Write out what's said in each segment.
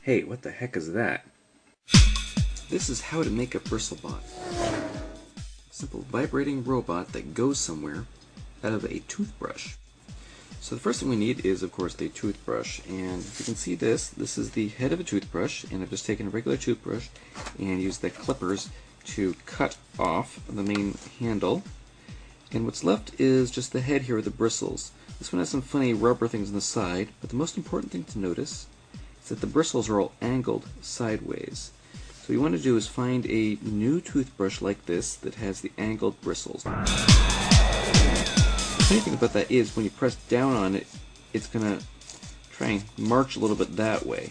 Hey, what the heck is that? This is how to make a bristlebot. A simple vibrating robot that goes somewhere out of a toothbrush. So the first thing we need is, of course, the toothbrush. And you can see this is the head of a toothbrush, and I've just taken a regular toothbrush and used the clippers to cut off the main handle. And what's left is just the head here with the bristles. This one has some funny rubber things on the side, but the most important thing to notice is that the bristles are all angled sideways. So what you want to do is find a new toothbrush like this that has the angled bristles. The funny thing about that is when you press down on it, it's going to try and march a little bit that way.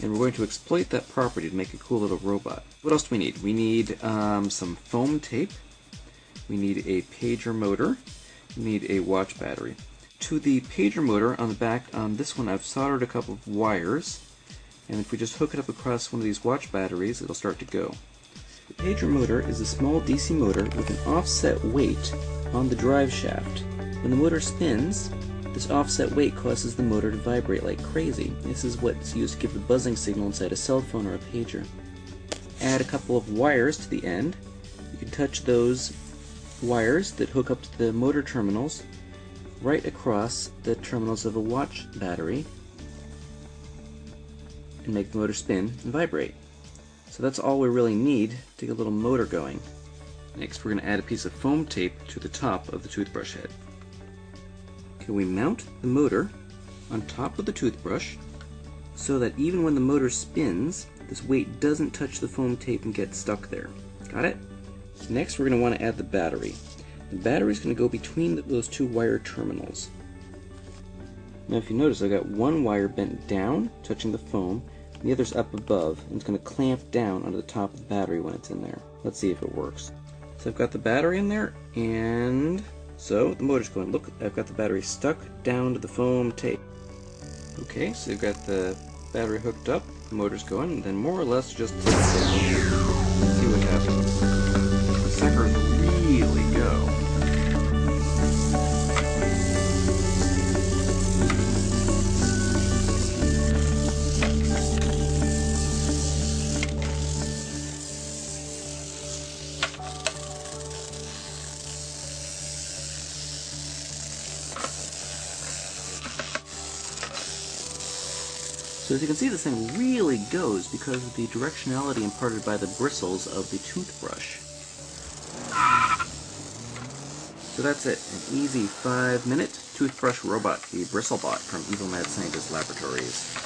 And we're going to exploit that property to make a cool little robot. What else do we need? We need some foam tape. We need a pager motor. We need a watch battery. To the pager motor on the back, on this one I've soldered a couple of wires, and if we just hook it up across one of these watch batteries, it'll start to go. The pager motor is a small DC motor with an offset weight on the drive shaft. When the motor spins, this offset weight causes the motor to vibrate like crazy. This is what's used to give the buzzing signal inside a cell phone or a pager. Add a couple of wires to the end. You can touch those wires that hook up to the motor terminals right across the terminals of a watch battery and make the motor spin and vibrate. So that's all we really need to get a little motor going. Next we're going to add a piece of foam tape to the top of the toothbrush head. Okay, we mount the motor on top of the toothbrush so that even when the motor spins, this weight doesn't touch the foam tape and get stuck there. Got it? Next we're going to want to add the battery. The battery is going to go between those two wire terminals. Now if you notice, I've got one wire bent down, touching the foam, and the other's up above, and it's going to clamp down onto the top of the battery when it's in there. Let's see if it works. So I've got the battery in there, and so the motor's going. Look, I've got the battery stuck down to the foam tape. Okay, so you've got the battery hooked up, the motor's going, and then more or less just put it down. Let's see what happens. The suckers really go. So as you can see, this thing really goes because of the directionality imparted by the bristles of the toothbrush. So that's it, an easy 5-minute toothbrush robot, the bristlebot from Evil Mad Scientist Laboratories.